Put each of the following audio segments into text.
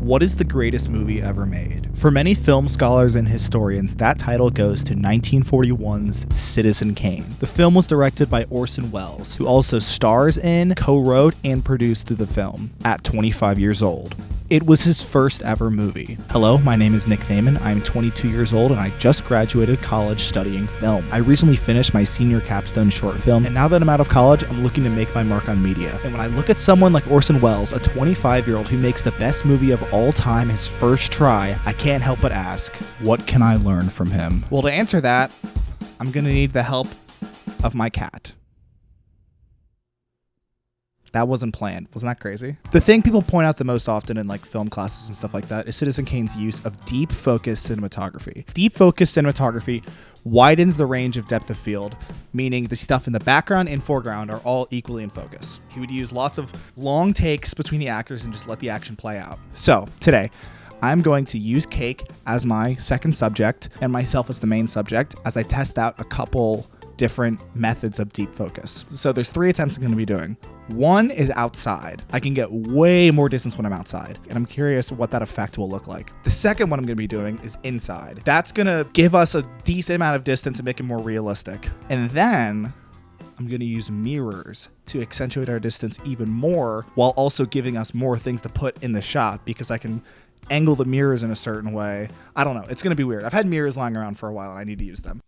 What is the greatest movie ever made? For many film scholars and historians, that title goes to 1941's Citizen Kane. The film was directed by Orson Welles, who also stars in, co-wrote, and produced the film at 25 years old. It was his first ever movie. Hello, my name is Nick Thaman. I'm 22 years old and I just graduated college studying film. I recently finished my senior capstone short film, and now that I'm out of college, I'm looking to make my mark on media. And when I look at someone like Orson Welles, a 25-year-old who makes the best movie of all time his first try, I can't help but ask, what can I learn from him? Well, to answer that, I'm gonna need the help of my cat. That wasn't planned. Wasn't that crazy? The thing people point out the most often in like film classes and stuff like that is Citizen Kane's use of deep focus cinematography. Deep focus cinematography widens the range of depth of field, meaning the stuff in the background and foreground are all equally in focus. He would use lots of long takes between the actors and just let the action play out. So today, I'm going to use Cake as my second subject and myself as the main subject as I test out a couple different methods of deep focus. So there's 3 attempts I'm going to be doing. One is outside. I can get way more distance when I'm outside, and I'm curious what that effect will look like. The second one I'm going to be doing is inside. That's going to give us a decent amount of distance and make it more realistic. And then I'm going to use mirrors to accentuate our distance even more while also giving us more things to put in the shot because I can angle the mirrors in a certain way. I don't know. It's going to be weird. I've had mirrors lying around for a while and I need to use them.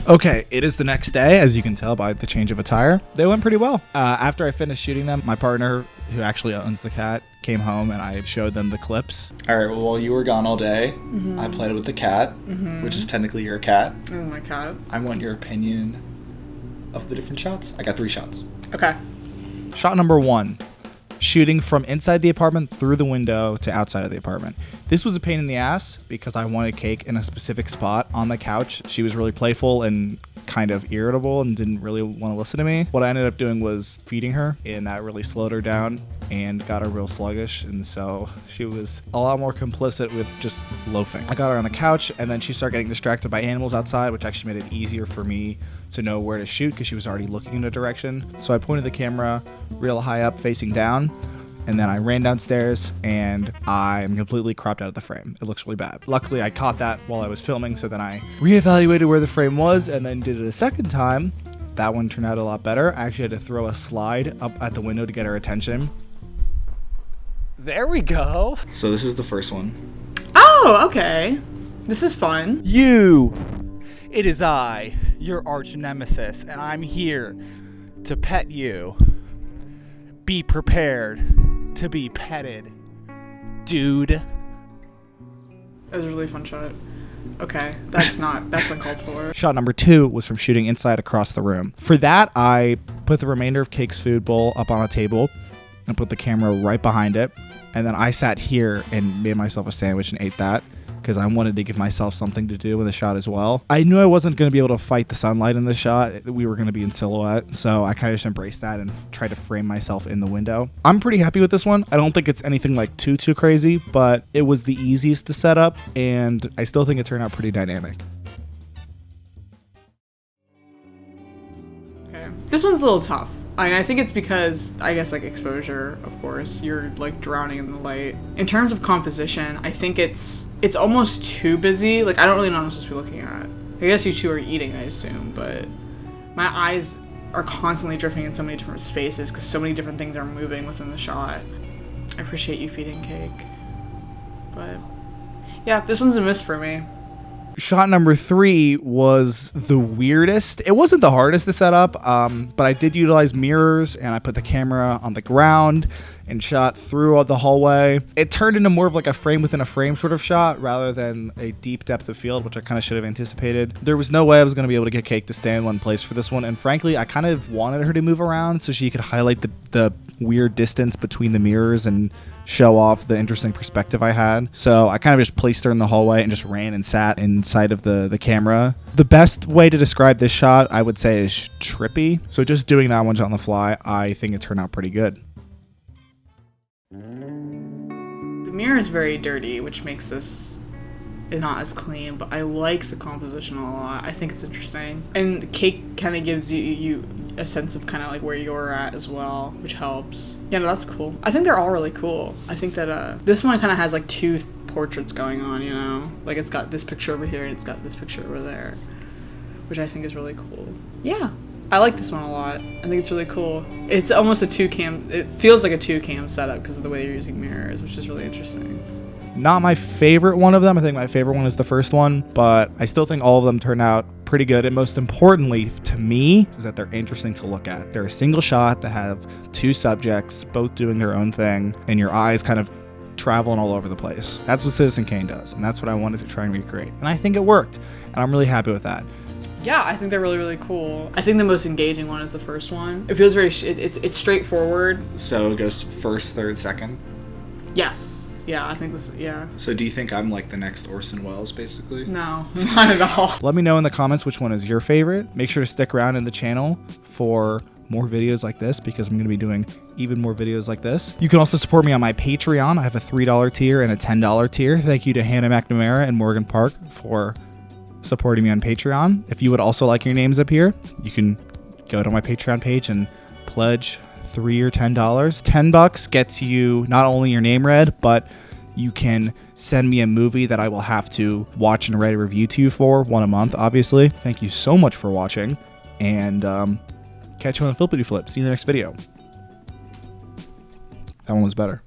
Okay, it is the next day, as you can tell by the change of attire. They went pretty well. After I finished shooting them, my partner, who actually owns the cat, came home and I showed them the clips. All right, well, while you were gone all day, I played with the cat, which is technically your cat. Oh, my cat. I want your opinion of the different shots. I got 3 shots. Okay. Shot number 1. Shooting from inside the apartment through the window to outside of the apartment. This was a pain in the ass because I wanted Cake in a specific spot on the couch. She was really playful and kind of irritable and didn't really want to listen to me. What I ended up doing was feeding her, and that really slowed her down and got her real sluggish, and so she was a lot more complicit with just loafing. I got her on the couch, and then she started getting distracted by animals outside, which actually made it easier for me to know where to shoot because she was already looking in a direction. So I pointed the camera real high up facing down, and then I ran downstairs and I'm completely cropped out of the frame. It looks really bad. Luckily, I caught that while I was filming, so then I reevaluated where the frame was and then did it a second time. That one turned out a lot better. I actually had to throw a slide up at the window to get her attention. There we go. So this is the first one. Oh, okay. This is fun. You! It is I, your arch nemesis, and I'm here to pet you. Be prepared to be petted, dude. That was a really fun shot. Okay, that's uncalled for. Shot number 2 was from shooting inside across the room. For that, I put the remainder of Cake's food bowl up on a table and put the camera right behind it. And then I sat here and made myself a sandwich and ate that because I wanted to give myself something to do in the shot as well. I knew I wasn't going to be able to fight the sunlight in the shot. We were going to be in silhouette, so I kind of just embraced that and tried to frame myself in the window. I'm pretty happy with this one. I don't think it's anything like too crazy, but it was the easiest to set up, and I still think it turned out pretty dynamic. Okay. This one's a little tough. I think it's because, I guess, like, exposure, of course. You're, like, drowning in the light. In terms of composition, I think it's almost too busy. Like, I don't really know what I'm supposed to be looking at. I guess you two are eating, I assume, but my eyes are constantly drifting in so many different spaces because so many different things are moving within the shot. I appreciate you feeding Cake. But, yeah, this one's a miss for me. Shot number 3 was the weirdest. It wasn't the hardest to set up, but I did utilize mirrors, and I put the camera on the ground and shot through the hallway. It turned into more of like a frame within a frame sort of shot rather than a deep depth of field, which I kind of should have anticipated. There was no way I was going to be able to get Cake to stay in one place for this one, and frankly, I kind of wanted her to move around so she could highlight the weird distance between the mirrors and show off the interesting perspective I had. So I kind of just placed her in the hallway and just ran and sat inside of the camera. The best way to describe this shot, I would say, is trippy. So just doing that one on the fly, I think it turned out pretty good. The mirror is very dirty, which makes this not as clean, but I like the composition a lot. I think it's interesting. And Cake kind of gives you a sense of kind of like where you're at as well, which helps. Yeah, no, that's cool. I think they're all really cool. I think that this one kind of has like two portraits going on, you know? Like it's got this picture over here and it's got this picture over there, which I think is really cool. Yeah. I like this one a lot. I think it's really cool. It's almost a 2-cam. It feels like a 2-cam setup because of the way you're using mirrors, which is really interesting. Not my favorite one of them. I think my favorite one is the first one, but I still think all of them turn out pretty good. And most importantly to me is that they're interesting to look at. They're a single shot that have two subjects both doing their own thing, and your eyes kind of traveling all over the place. That's what Citizen Kane does, and that's what I wanted to try and recreate. And I think it worked, and I'm really happy with that. Yeah, I think they're really, really cool. I think the most engaging one is the first one. It feels very, it's straightforward. So it goes first, third, second? Yes. Yeah, I think this, yeah. So do you think I'm like the next Orson Welles, basically? No, not at all. Let me know in the comments which one is your favorite. Make sure to stick around in the channel for more videos like this, because I'm going to be doing even more videos like this. You can also support me on my Patreon. I have a $3 tier and a $10 tier. Thank you to Hannah McNamara and Morgan Park for supporting me on Patreon. If you would also like your names up here, you can go to my Patreon page and pledge $3 or $10. $10 gets you not only your name read, but you can send me a movie that I will have to watch and write a review to you for, one a month, obviously. Thank you so much for watching, and catch you on the Flippity Flip. See you in the next video. That one was better.